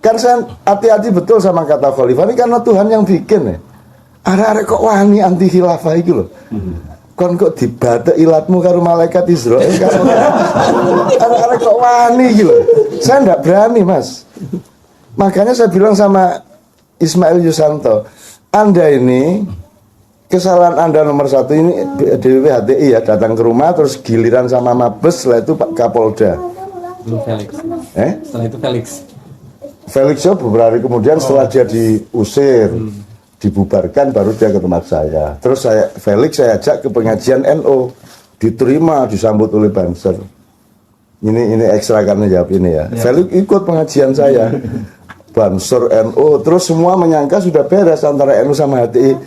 Kan saya hati-hati betul sama kata khalifah ini karena Tuhan yang bikin ya. Arek-arek kok wani anti khilafah iki lho. Kon kok dibatek ilatmu karo malaikat Israel karo arek-arek kok wani iki lho. Saya enggak berani, Mas. Makanya saya bilang sama Ismail Yusanto, Anda ini kesalahan Anda nomor satu ini DPP HTI ya, datang ke rumah terus giliran sama Mabes, setelah itu Pak Kapolda. Felix. Setelah itu Felix beberapa hari kemudian setelah dia diusir, dibubarkan, baru dia ke tempat saya. Terus Felix saya ajak ke pengajian NO, diterima, disambut oleh Banser. Ini ekstra karena jawab ini ya. Felix ikut pengajian saya, Banser NO, terus semua menyangka sudah beres antara NO sama HTI.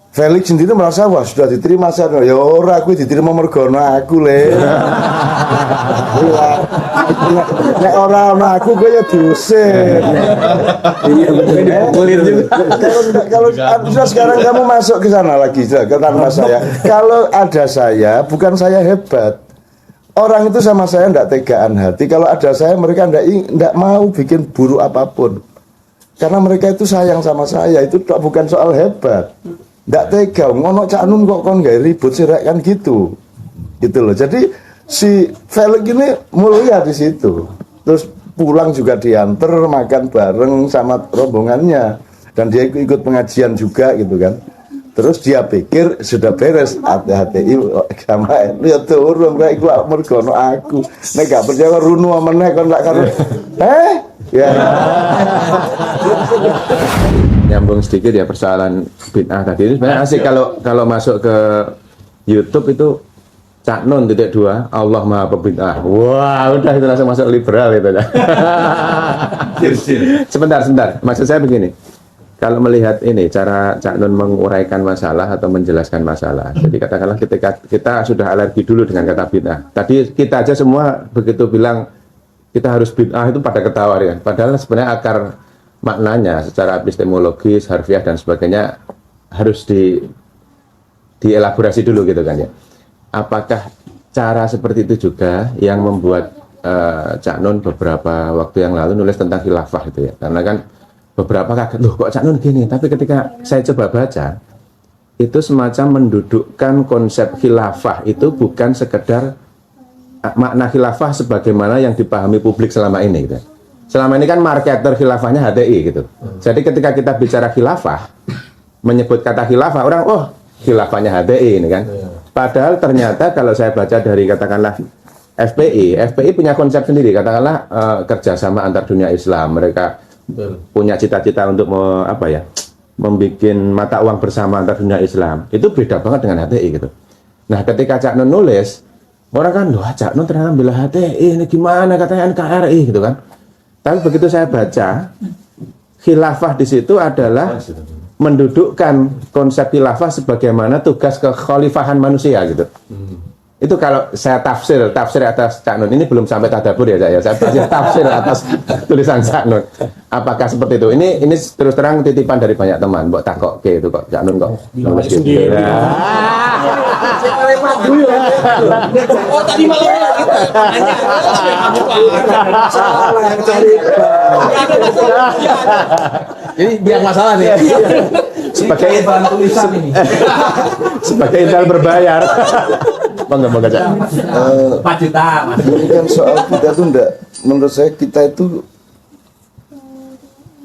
Felix sendiri merasa wah sudah diterima saya. Ya ora aku diterima mergono aku le. Nek ora ana aku gue ya diusir. Iya dipukulin juga. Kalau sekarang kamu masuk ke sana lagi ke tanpa saya. Kalau ada saya, bukan saya hebat. Orang itu sama saya enggak tegaan hati. Kalau ada saya mereka enggak mau bikin buruk apapun. Karena mereka itu sayang sama saya. Itu bukan soal hebat. Nggak tega, ngono Cak Nun kok kon gak ribut sih kan gitu loh. Jadi si Felix ini mulia di situ. Terus pulang juga diantar, makan bareng sama rombongannya, dan dia ikut pengajian juga gitu kan. Terus dia pikir sudah beres HTI sama ya turun kayak iku mergono aku. Nek gak percaya runu meneh kon tak karo. Ya. Nyambung sedikit ya persoalan bid'ah tadi ini sebenarnya asik kalau masuk ke YouTube itu Cak Nun .2 Allah Maha Pembid'ah. Wah, udah itu langsung masuk liberal itu. Sebentar. Maksud saya begini. Kalau melihat ini cara Cak Nun menguraikan masalah atau menjelaskan masalah. Jadi katakanlah ketika kita sudah alergi dulu dengan kata bid'ah. Tadi kita aja semua begitu bilang kita harus bid'ah itu pada ketawa ya. Padahal sebenarnya akar maknanya secara epistemologis, harfiah dan sebagainya harus dielaborasi dulu gitu kan ya. Apakah cara seperti itu juga yang membuat Cak Nun beberapa waktu yang lalu nulis tentang khilafah itu ya? Karena kan beberapa kaget, loh kok Cak Nun gini? Tapi ketika saya coba baca, itu semacam mendudukkan konsep khilafah itu bukan sekedar makna khilafah sebagaimana yang dipahami publik selama ini gitu. Selama ini kan marketer khilafahnya HTI gitu. Jadi ketika kita bicara khilafah, menyebut kata khilafah, orang khilafahnya HTI ini kan. Padahal ternyata kalau saya baca dari katakanlah FPI punya konsep sendiri. Katakanlah kerjasama antar dunia Islam. Mereka punya cita-cita untuk membuat mata uang bersama antar dunia Islam. Itu beda banget dengan HTI gitu. Nah ketika Cak Nun nulis, orang kan, wah Cak Nun ternyata bela HTI, ini gimana katanya NKRI gitu kan. Tapi begitu saya baca, khilafah di situ adalah mendudukkan konsep khilafah sebagaimana tugas kekhalifahan manusia gitu. Itu kalau saya tafsir atas Cak Nun, ini belum sampai tadabbur ya saya tafsir atas tulisan Cak Nun. Apakah seperti itu? Ini terus terang titipan dari banyak teman. Mbok takok ke itu kok Cak Nun kok nulis sendiri. Oh tadi malam kita ini biar masalah nih. Sebagai tulisan ini. Sebagai intel berbayar. Bangga Cak. 4 juta. Ini kan soal kita tuh enggak, menurut saya kita itu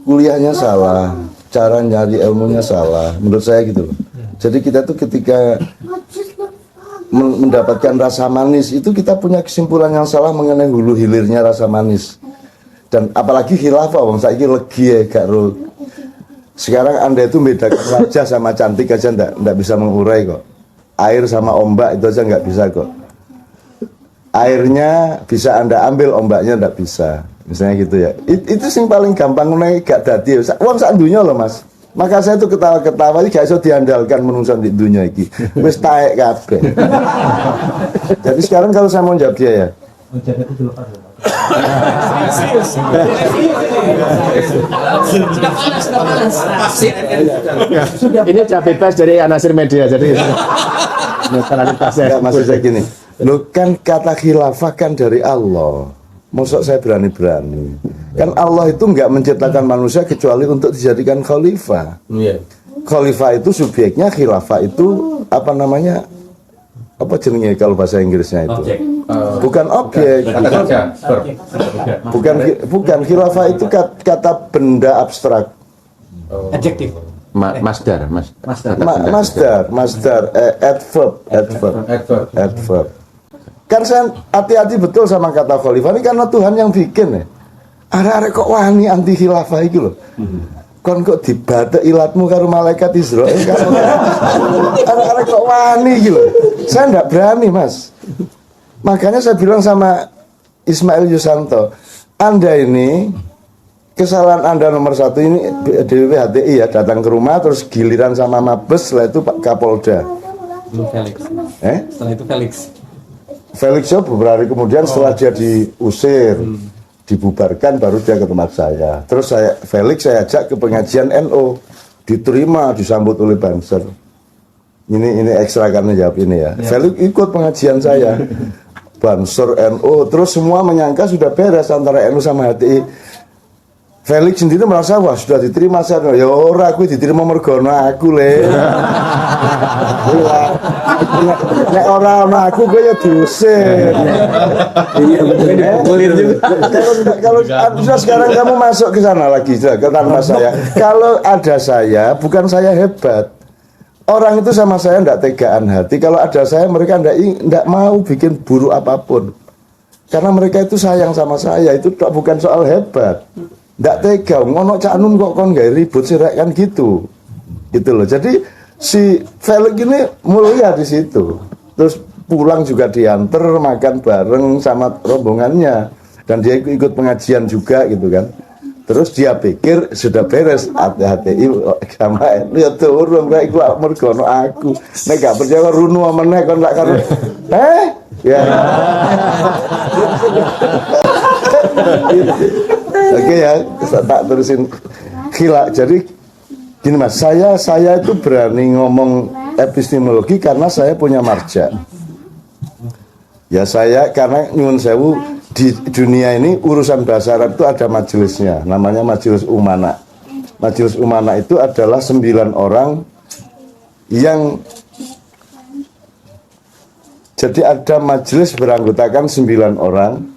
kuliahnya salah, cara nyari ilmunya salah, menurut saya gitu loh. Jadi kita tuh ketika mendapatkan rasa manis itu kita punya kesimpulan yang salah mengenai hulu hilirnya rasa manis. Dan apalagi khilafah, wong saiki legi ya gak ro. Sekarang Anda itu bedakan wajah sama cantik aja enggak bisa mengurai kok. Air sama ombak itu aja nggak bisa kok. Airnya bisa Anda ambil, ombaknya nggak bisa. Misalnya gitu ya. Itu sing paling gampang naik gak dadi. Uang sak dunia loh mas. Maka saya tuh ketawa-ketawa ini gak iso diandalkan menungso di dunia ini. Wis taek kabeh. Jadi sekarang kalau saya mau jawab dia ya. Ini sudah bebas dari anasir media, jadi netralitasnya. Maksud saya gini, lo kan kata khilafah kan dari Allah. Mosok saya berani-berani. Kan Allah itu nggak menciptakan manusia kecuali untuk dijadikan khalifah. Iya. Khalifah itu subjeknya, khilafah itu apa namanya? Apa jenenge kalau bahasa Inggrisnya itu? Objek. Bukan objek. Kata kerja. Bukan khilafah itu kata benda abstrak. Adjektif. Masdar. Masdar, adverb. Kan saya hati-hati betul sama kata khalifah ini karena Tuhan yang bikin ya. Arek-arek kok wani anti khilafah itu loh. Kon kok dibata ilatmu karo malaikat Israel kan. Arek-arek kok wani gitu loh. Saya enggak berani, Mas. Makanya saya bilang sama Ismail Yusanto, Anda ini kesalahan Anda nomor satu ini DPP HTI ya, datang ke rumah terus giliran sama Mabes, setelah itu Pak Kapolda. Felix. Setelah itu Felix beberapa hari kemudian setelah dia diusir, dibubarkan, baru dia ke tempat saya. Terus Felix saya ajak ke pengajian NO, diterima, disambut oleh Banser. Ini ekstra karena jawab ini ya. Felix ikut pengajian saya, Banser NO, terus semua menyangka sudah beres antara NO sama HTI. Felix sendiri merasa wah sudah diterima saya. Ya ora aku diterima mergono aku le. Nek ora ana aku gue ya diusir. dipukulin juga. Kalau sekarang kamu masuk ke sana lagi ke tanpa saya. Kalau ada saya, bukan saya hebat. Orang itu sama saya ndak tegaan hati. Kalau ada saya mereka ndak mau bikin buruk apapun. Karena mereka itu sayang sama saya. Itu bukan soal hebat. Nggak tega, ngono Cak Nun kok kon gak ribut sih kan gitu loh. Jadi si Felix ini mulia di situ. Terus pulang juga diantar makan bareng sama rombongannya dan dia ikut pengajian juga gitu kan. Terus dia pikir sudah beres HTI sama ya turun kayak gua mergono aku. Nek gak percaya runu meneh kon lak karo ya. Oke ya, tak terusin khilaf. Jadi gini Mas, saya itu berani ngomong epistemologi karena saya punya marja. Ya saya karena nyuwun sewu di dunia ini urusan bahasa Arab itu ada majelisnya, namanya Majelis Umana. Majelis Umana itu adalah 9 orang yang jadi ada majelis beranggotakan 9 orang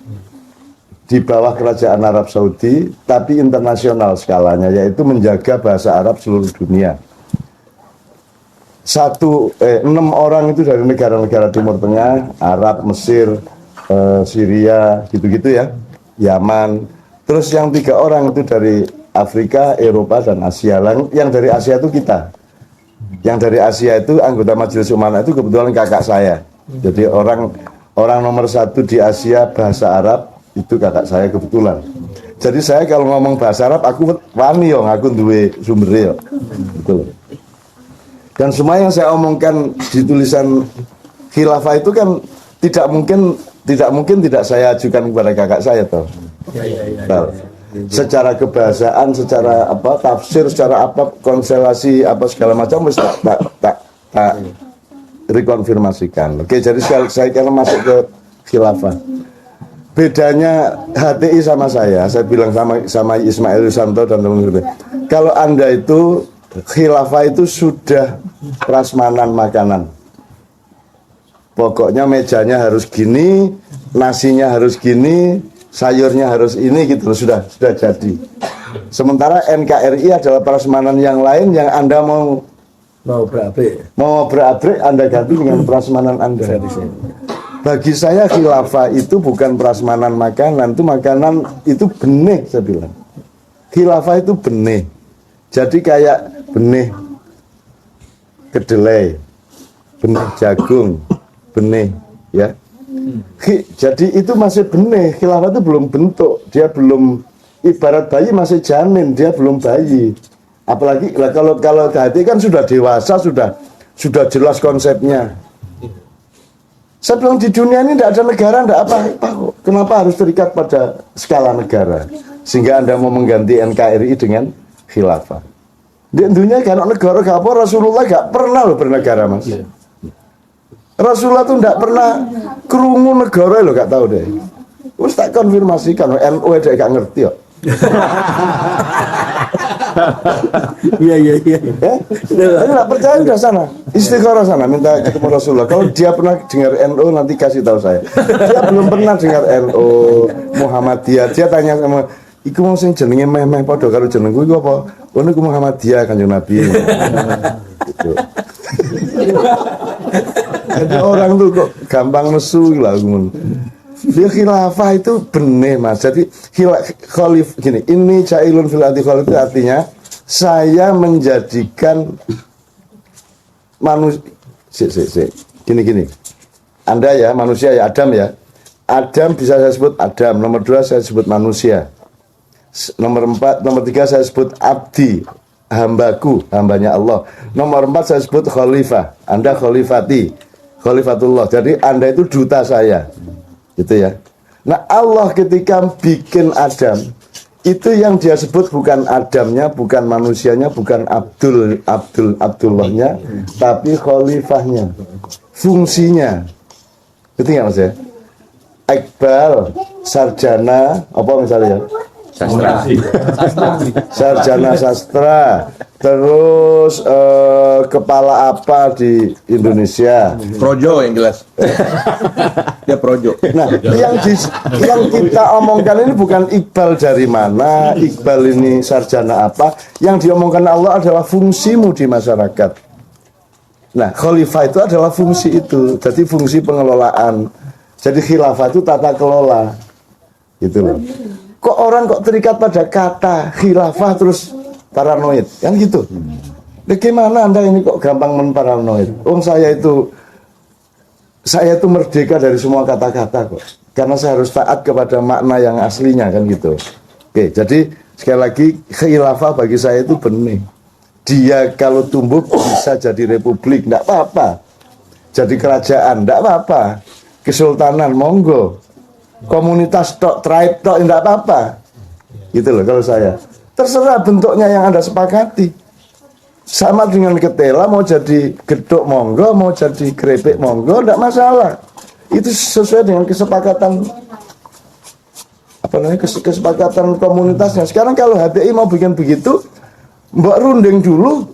di bawah kerajaan Arab Saudi, tapi internasional skalanya, yaitu menjaga bahasa Arab seluruh dunia. 6 orang itu dari negara-negara Timur Tengah, Arab, Mesir, Syria, gitu-gitu ya, Yaman. Terus yang 3 orang itu dari Afrika, Eropa, dan Asia. Yang dari Asia itu kita. Yang dari Asia itu anggota Majelis Umana itu kebetulan kakak saya. Jadi orang nomor 1 di Asia bahasa Arab itu kakak saya kebetulan. Jadi saya kalau ngomong bahasa Arab aku wani yo, aku duwe sumbernya yo. Betul. Dan semua yang saya omongkan di tulisan khilafah itu kan tidak mungkin tidak saya ajukan kepada kakak saya toh. Secara kebahasaan, secara apa tafsir, secara apa konstelasi apa segala macam mesti tak rekonfirmasikan. Oke, jadi saya kalau masuk ke khilafah. Bedanya HTI sama saya bilang sama Ismail Yusanto dan teman-teman. Kalau Anda itu khilafah itu sudah prasmanan makanan. Pokoknya mejanya harus gini, nasinya harus gini, sayurnya harus ini gitu, sudah jadi. Sementara NKRI adalah prasmanan yang lain yang Anda mau berabrik Anda ganti dengan prasmanan Anda. Bagi saya khilafah itu bukan prasmanan makanan, itu benih saya bilang. Khilafah itu benih. Jadi kayak benih kedelai, benih jagung, benih ya. Jadi itu masih benih. Khilafah itu belum bentuk, dia belum, ibarat bayi masih janin, dia belum bayi. Apalagi kalau hati kan sudah dewasa, sudah jelas konsepnya. Saya bilang di dunia ini tidak ada negara, tidak apa-apa kok. Kenapa harus terikat pada skala negara? Sehingga Anda mau mengganti NKRI dengan khilafah. Di dunia kan negara gak apa, Rasulullah gak pernah loh bernegara Mas. Rasulullah tuh tidak pernah kerungu negara loh, gak tahu deh. Wis tak konfirmasikan NU ada gak ngerti kok. Iya. Tapi nggak percaya udah sana, istikharah sana, minta ketemu Rasulullah. Kalau dia pernah dengar NU nanti kasih tahu saya. Dia belum pernah dengar NU, Muhammadiyah. Dia tanya sama, iku mau sing jenenge meh-meh padha karo jenengku iku apa? Oh niku Muhammadiyah Kanjeng Nabi. Gitu. Jadi orang tuh kok gampang nesu lah ngono. Dia khilafah itu benih mas. Jadi khalif gini, ini jailun fil ardi khalif itu artinya saya menjadikan manusia gini. Anda ya manusia ya Adam ya. Adam bisa saya sebut Adam. Nomor 2 saya sebut manusia. Nomor 4, nomor 3 saya sebut abdi, hambaku, hambanya Allah. Nomor 4 saya sebut khalifah. Anda khalifati, khalifatullah. Jadi Anda itu duta saya. Gitu ya. Nah Allah ketika bikin Adam itu yang dia sebut bukan Adamnya, bukan manusianya, bukan Abdullahnya, tapi khalifahnya, fungsinya. Gitu nggak mas ya? Iqbal, sarjana, apa misalnya? Sastra. Sarjana sastra, terus kepala apa di Indonesia? Projo yang jelas. Dia projo. Nah, yang kita omongkan ini bukan Iqbal dari mana, Iqbal ini sarjana apa. Yang diomongkan Allah adalah fungsimu di masyarakat. Nah, khalifah itu adalah fungsi itu. Jadi fungsi pengelolaan. Jadi khilafah itu tata kelola. Gitu loh. Kok orang kok terikat pada kata khilafah terus paranoid, kan gitu. Bagaimana Anda ini kok gampang menparanoid? Saya itu merdeka dari semua kata-kata kok. Karena saya harus taat kepada makna yang aslinya kan gitu. Oke, jadi sekali lagi khilafah bagi saya itu benih. Dia kalau tumbuh bisa jadi republik, enggak apa-apa. Jadi kerajaan, enggak apa-apa. Kesultanan, monggo. Komunitas tok, tribe tok, enggak apa-apa. Gitu loh kalau saya. Terserah bentuknya yang Anda sepakati. Sama dengan ketela, mau jadi gedok monggo, mau jadi keripik monggo, enggak masalah. Itu sesuai dengan kesepakatan kesepakatan komunitasnya. Sekarang kalau HTI mau bikin begitu, mbak runding dulu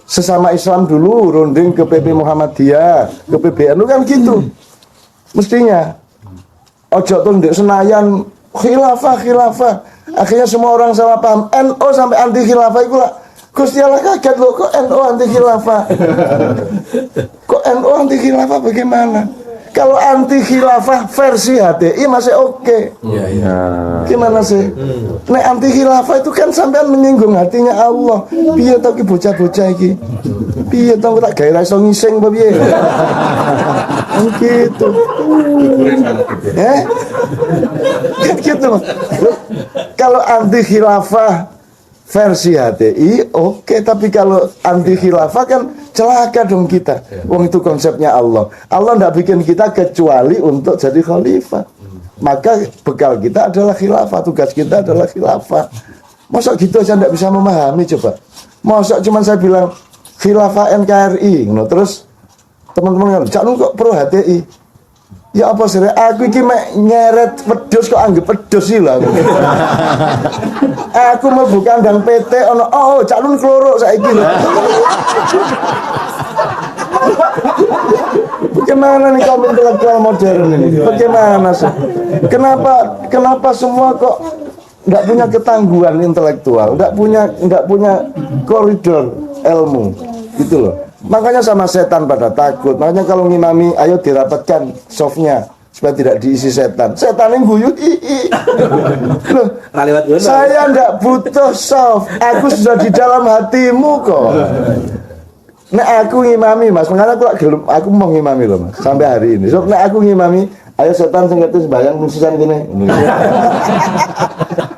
sesama Islam dulu, runding ke PP Muhammadiyah, ke PBNU kan gitu. Mestinya. Ojo tunduk Senayan khilafah. Akhirnya semua orang salah paham. NU sampai anti khilafah itu lah. Gusti Allah kaget loh, kok NU anti khilafah? Kok NU anti khilafah bagaimana? Kalau anti khilafah versi HTI masih oke. Iya. Gimana sih? Nek anti khilafah itu kan sampean menyinggung hatinya Allah. Piye to ki bocah-bocah iki? Piye to tak gawe ra iso ngising apa piye? Gitu. Kan gitu. Kalau anti khilafah versi HTI oke, tapi kalau anti khilafah kan celaka dong kita. Wong itu konsepnya Allah. Allah tidak bikin kita kecuali untuk jadi khalifah. Maka bekal kita adalah khilafah, tugas kita adalah khilafah. Masa gitu aja tidak bisa memahami coba. Masa cuma saya bilang khilafah NKRI, terus teman-teman kan, kok pro HTI? Ya apa sih? Aku iki mek nyeret pedus kok anggap pedus sih lah. Aku mau bukan kandang PT ono Cak Nun kloro saiki lho. Bagaimana nih kaum intelektual modern ini? Bagaimana sih? Kenapa semua kok nggak punya ketangguhan intelektual, nggak punya koridor ilmu, gitu loh. Makanya sama setan pada takut. Makanya kalau ngimami, ayo dirapatkan softnya supaya tidak diisi setan. Setan yang guyu, loh, saya nggak butuh soft. Aku sudah di dalam hatimu kok. Nek aku ngimami mas, makanya aku mau ngimami loh mas sampai hari ini. So, nek aku ngimami, ayo setan sing ketus bayang musisan gini.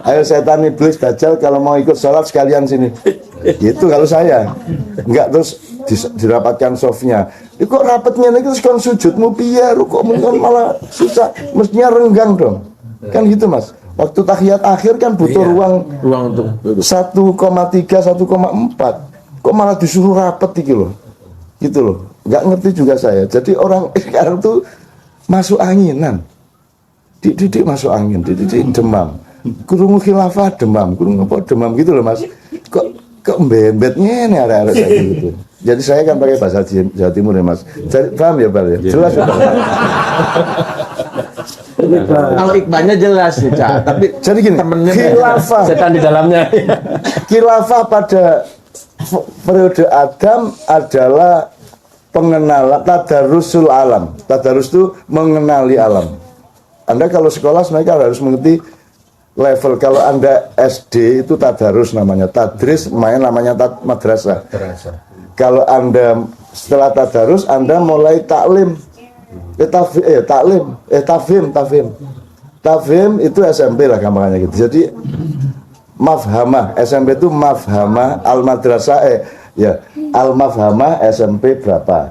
Ayo setan iblis dajjal kalau mau ikut sholat sekalian sini. Gitu kalau saya. Enggak terus dirapatkan softnya. Kok rapatnya nih terus kon sujudmu piye? Kok malah susah. Mestinya renggang dong. Kan gitu mas. Waktu tahiyat akhir kan butuh ruang untuk 1,3 1,4. Kok malah disuruh rapat gitu loh. Nggak ngerti juga saya. Jadi orang sekarang tuh masuk anginan. dididik masuk angin, dididik demam. Kurungu khilafah demam, kurungu apa demam gitu loh Mas. Kok mbembetnya ini arek-arek kayak gitu. Jadi saya kan pakai bahasa Jawa Timur ya Mas. Jadi, paham ya Pak ya? Jelas ya Pak. Kalau Iqbalnya jelas nih, Cak. Tapi Jadi gini, temennya khilafah. setan di dalamnya. Khilafah pada periode Adam adalah pengenalan tadarusul alam. Tadarus itu mengenali alam. Anda kalau sekolah sebenarnya harus mengerti level. Kalau Anda SD itu tadarus namanya, tadris namanya madrasah. Kalau Anda setelah tadarus Anda mulai taklim. Tafhim itu SMP lah gampangannya gitu. Jadi mafhamah, SMP itu mafhamah, al-madrasah al-mafhamah SMP berapa.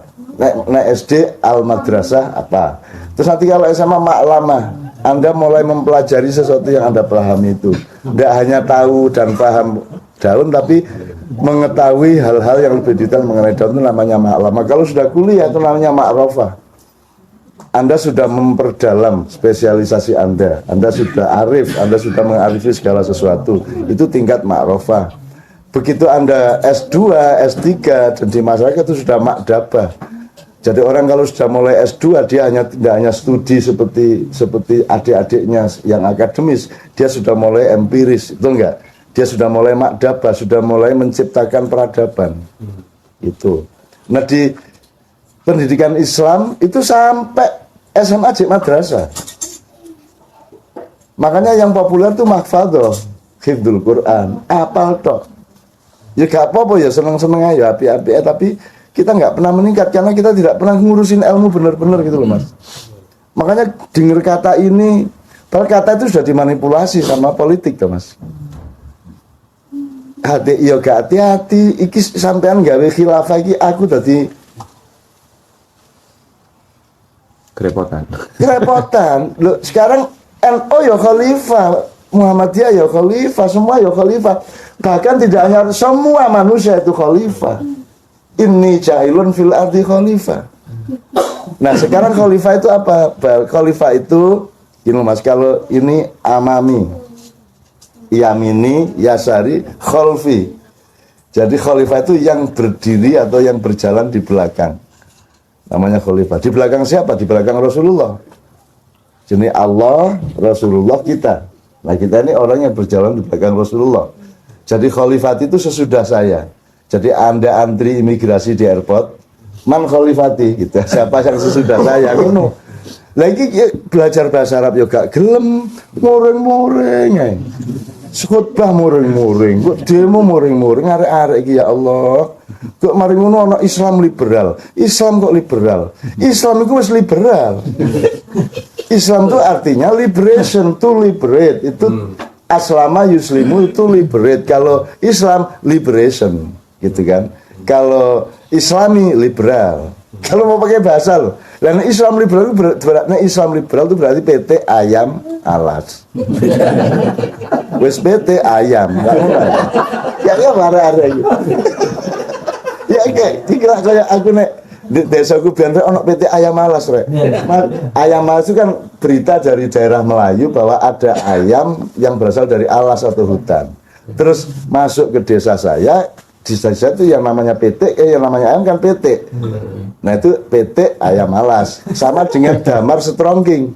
Nek SD al-madrasah apa. Terus nanti kalau SMA maklamah, Anda mulai mempelajari sesuatu yang Anda pahami itu. Tidak hanya tahu dan paham daun, tapi mengetahui hal-hal yang lebih detail mengenai daun itu namanya maklamah. Kalau sudah kuliah itu namanya ma'rofah. Anda sudah memperdalam spesialisasi Anda sudah arif, Anda sudah mengarifi segala sesuatu. Itu tingkat ma'rofah. Begitu Anda S2, S3 dan di masyarakat itu sudah makdabah. Jadi orang kalau sudah mulai S2 dia tidak hanya studi seperti adik-adiknya yang akademis, dia sudah mulai empiris, itu enggak? Dia sudah mulai makdabah, sudah mulai menciptakan peradaban. Itu. Nah di pendidikan Islam itu sampai SMA J madrasah. Makanya yang populer tuh mahfadhah, hifdzul Quran, apal tok. Ya gak apa-apa ya, seneng-seneng aja, api-api, tapi kita nggak pernah meningkat karena kita tidak pernah ngurusin ilmu benar-benar gitu loh Mas. Makanya dengar kata ini, padahal kata itu sudah dimanipulasi sama politik tuh Mas. Hati-hati, iki sampean gawe khilafah iki aku tadi kerepotan. Loh, sekarang NU ya khalifah, Muhammadiyah ya khalifah, semua ya khalifah. Bahkan tidak hanya semua manusia itu khalifah. Inni ja'ilun fil ardi khalifah. Nah, sekarang khalifah itu apa? Khalifah itu ini Mas, kalau ini amami, yamini, yasari, khalfi. Jadi khalifah itu yang berdiri atau yang berjalan di belakang. Namanya khalifah. Di belakang siapa? Di belakang Rasulullah. Jadi Allah, Rasulullah, kita. Nah, kita ini orang yang berjalan di belakang Rasulullah. Jadi khalifat itu sesudah saya. Jadi Anda antri imigrasi di airport, man khalifati gitu. Siapa yang sesudah saya ngono. Lagi belajar bahasa Arab yo gak gelem, muring-muring ae. Khotbah muring-muring, kok demo muring-muring arek-arek iki ya Allah. Kok mari ngono ana Islam liberal. Islam kok liberal? Islam itu wis liberal. Islam itu artinya liberation, to liberate. Itu aslama yuslimu itu liberate. Kalau Islam liberation, gitu kan. Kalau Islami liberal. Kalau mau pakai bahasa loh. Dan Islam liberal itu berarti PT ayam alas. Wes PT ayam, enggak mulai. Ya marah-marah gitu. Ya kayak aku nek di desaku biyen ono PT ayam alas rek. Ayam alas itu kan berita dari daerah Melayu bahwa ada ayam yang berasal dari alas atau hutan. Terus masuk ke desa saya, di desa itu yang namanya PT, yang namanya ayam kan PT. Nah itu PT ayam alas, sama dengan Damar Strongking.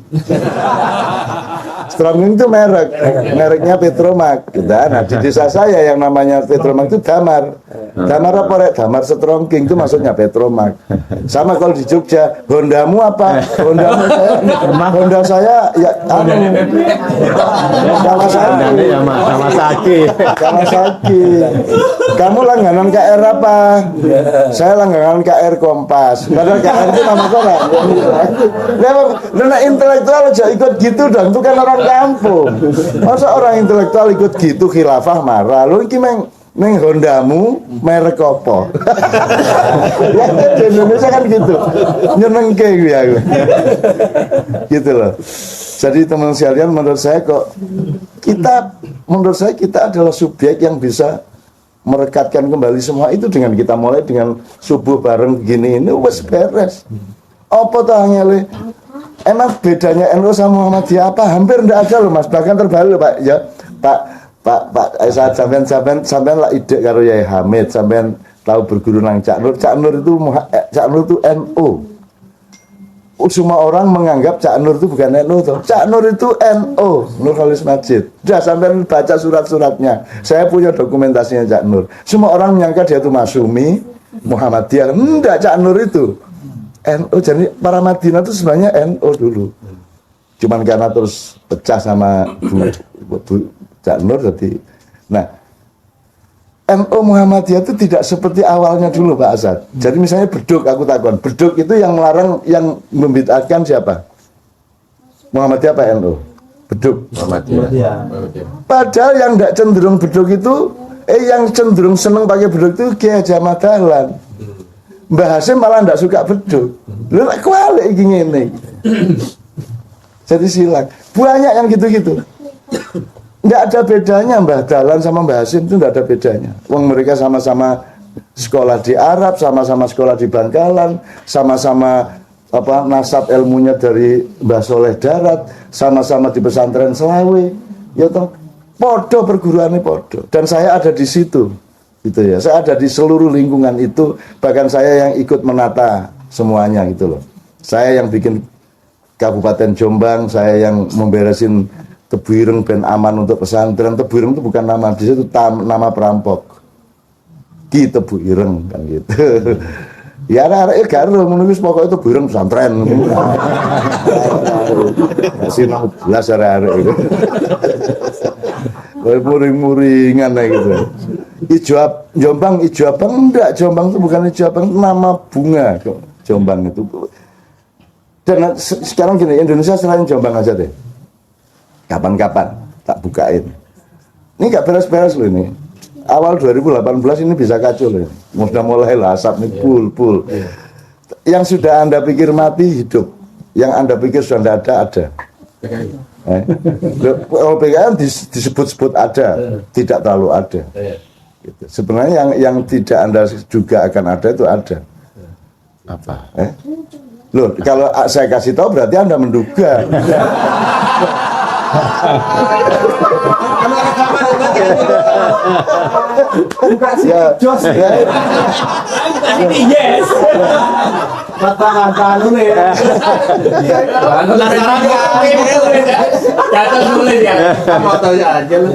Strongking itu mereknya Petromak. Nah di desa saya yang namanya Petromak itu Damar. Damar apa rek? Damar Strongking itu maksudnya Petromak. Sama kalau di Jogja, Hondamu apa? Honda saya ya Kawasaki. Kamu langganan KR apa? Saya langganan KR Kompas. Padahal KR itu nama orang. Nah intelektual aja ikut gitu dong. Itu kan orang kampung. Masa orang intelektual ikut gitu khilafah marah. Lu ini neng Hondamu merek apa? Ya di Indonesia kan gitu. Nyenengke ya. Gitu loh. Jadi teman sekalian menurut saya kita adalah subjek yang bisa merekatkan kembali semua itu dengan kita mulai dengan subuh bareng begini ini wes beres. Apa tuh angele? Emang bedanya NU sama Muhammadiyah apa? Hampir tidak ada loh Mas. Bahkan terbalik Pak. Ya, Pak saat sampean lah ide karo Yai Hamid, sampean tahu berguru nang Cak Nur. Cak Nur itu NU. Semua orang menganggap Cak Nur itu bukan NU toh. Cak Nur itu NU, Nurholis Majid. Sudah sampean baca surat-suratnya. Saya punya dokumentasinya Cak Nur. Semua orang menyangka dia itu Masyumi, Muhammadiyah. Enggak, Cak Nur itu NU. Jadi para Madinah itu sebenarnya NU dulu. Cuman karena terus pecah sama Cak Nur jadi. Nah, NU Muhammadiyah itu tidak seperti awalnya dulu Pak Asad. Jadi misalnya beduk, aku takon. Beduk itu yang melarang, yang membid'ahkan siapa? Muhammadiyah apa NU? Beduk. Muhammadiyah. Padahal yang tidak cenderung beduk itu, yang cenderung seneng pakai beduk itu Kiai Haji Ahmad Dahlan. Mbah Hasim malah tidak suka beduk. Lu kualik gini. Jadi silang. Banyak yang gitu-gitu. Tidak ada bedanya Mbah Dahlan sama Mbah Hasim itu tidak ada bedanya. Wong mereka sama-sama sekolah di Arab, sama-sama sekolah di Bangkalan, sama-sama nasab ilmunya dari Mbah Soleh Darat, sama-sama di pesantren Selawe. Ya toh, podo perguruannya podo. Dan saya ada di situ. Gitu ya. Saya ada di seluruh lingkungan itu, bahkan saya yang ikut menata semuanya gitu loh. Saya yang bikin Kabupaten Jombang, saya yang memberesin Tebu Ireng ben aman untuk pesantren. Tebu Ireng itu bukan nama di situ, nama perampok. Ki Tebu Ireng kan gitu. Ya arek-arek karo menunggu pokoknya Tebu Ireng pesantren. Sinau jelas arek-arek itu. Muring-muringan gitu. Jombang Ijo Abang enggak, Jombang itu bukan Ijo Abang, nama bunga Jombang itu. Dan sekarang gini, Indonesia selain Jombang aja deh. Kapan-kapan tak bukain. Ini gak beres-beres loh ini. Awal 2018 ini bisa kacau loh. Sudah mulai lah asap ini pul. Yang sudah Anda pikir mati hidup. Yang Anda pikir sudah tidak ada. Kalau PKN disebut-sebut ada, tidak terlalu ada. Gitu. Sebenarnya yang tidak Anda juga akan ada itu ada. Apa? Loh, kalau saya kasih tahu berarti Anda menduga. Yes. Kata-kata lu nih. Jatuh sulit ya. Kamu tahu aja lu.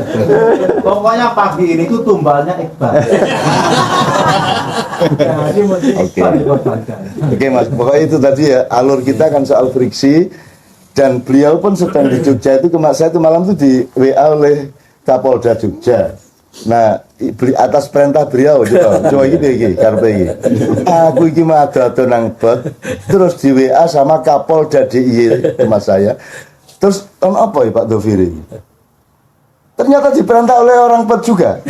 Pokoknya pagi ini tuh tumbalnya Iqbal. Oke Mas, pokoknya itu tadi ya, alur kita kan soal friksi. Dan beliau pun sedang di Jogja itu, saya itu malam itu di WA oleh Kapolda Jogja. Nah, atas perintah beliau coba iki karepe iki. Aku iki mah ado nang bot, terus di WA sama Kapolda DIY rumah saya. Terus apa ya Pak Doviri? Ternyata diperintah oleh orang bot juga.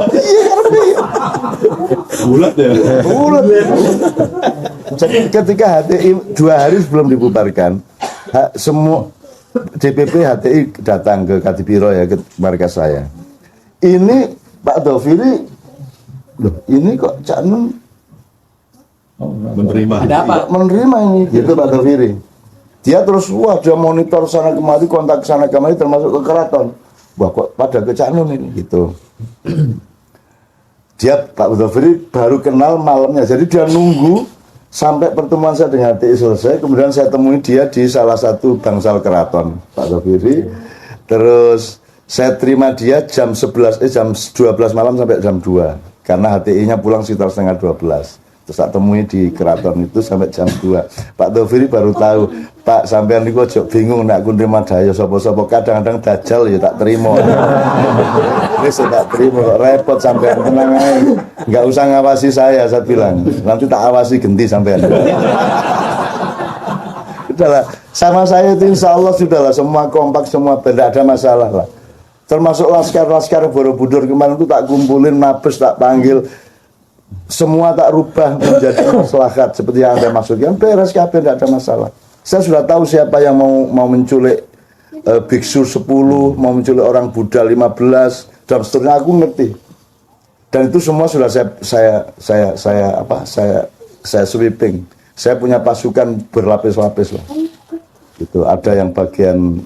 Iya karepe. Bulat ya. Jadi ketika HTI 2 hari sebelum dibubarkan, semua DPP HTI datang ke Kadipiro ya, ke markas saya. Ini Pak Doviri, loh ini kok Cak Nun menerima. Ada apa? menerima ini, gitu Pak Doviri. Dia terus dia monitor sana kemari, kontak sana kemari, termasuk ke keraton. Wah kok pada ke Cak Nun ini, gitu. Dia Pak Doviri baru kenal malamnya, jadi dia nunggu sampai pertemuan saya dengan HTI selesai, kemudian saya temui dia di salah satu bangsal keraton Pak Doviri. Terus saya terima dia jam 12 malam sampai jam 2 karena HTI-nya pulang sekitar setengah 12. Terus tak temui di keraton itu sampai jam 2. Pak Doviri baru tahu, Pak sampean niku aja bingung nak ku nerima daya sapa-sapa, kadang-kadang dajal ya tak terima. Wis tak terima kok repot sampean, tenang ae. Enggak usah ngawasi saya bilang. Nanti tak awasi genti sampean. Sudahlah, sama saya itu insya Allah sudahlah, semua kompak, semua tidak ada masalah lah. Termasuk laskar-laskar Borobudur kemarin itu tak kumpulin, mabes tak panggil. Semua tak rubah menjadi maslahat seperti yang Anda maksudkan, beres kabeh, tidak ada masalah. Saya sudah tahu siapa yang mau menculik biksu 10, mau menculik orang Buddha 15 dan seterusnya, aku ngerti. Dan itu semua sudah saya sweeping. Saya punya pasukan berlapis-lapis lah. Itu ada yang bagian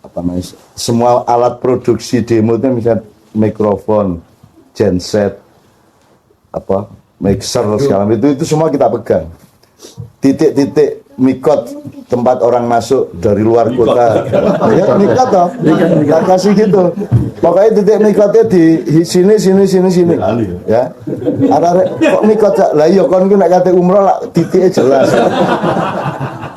apa namanya? Semua alat produksi demo itu misalnya mikrofon, genset, apa mixer segala macam itu semua kita pegang. Titik-titik mikot tempat orang masuk dari luar kota. Ya mikot toh, kita kasih gitu. Pokoknya titik mikotnya di sini. Ya. Ada kok mikot lah iya kon ku nek kate umroh lah titiknya jelas.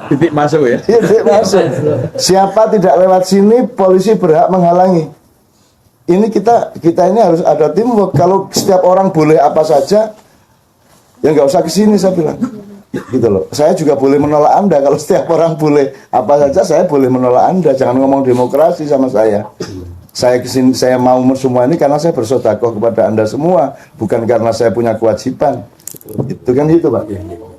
Titik masuk ya. Titik masuk. Siapa tidak lewat sini polisi berhak menghalangi. Ini kita ini harus ada teamwork. Kalau setiap orang boleh apa saja, ya nggak usah kesini saya bilang. Gitu loh. Saya juga boleh menolak Anda. Kalau setiap orang boleh apa saja, saya boleh menolak Anda. Jangan ngomong demokrasi sama saya. Saya kesini, saya mau semua ini karena saya bersedekah kepada Anda semua, bukan karena saya punya kewajiban. Itu kan itu, Pak.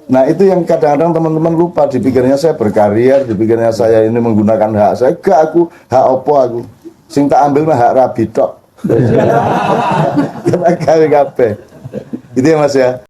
Nah itu yang kadang-kadang teman-teman lupa. Dipikirnya saya berkarir, dipikirnya saya ini menggunakan hak saya. Gak, aku hak opo aku. Sing tak ambil mah hak rabi tok. Kita kali kabeh. Itu ya Mas ya.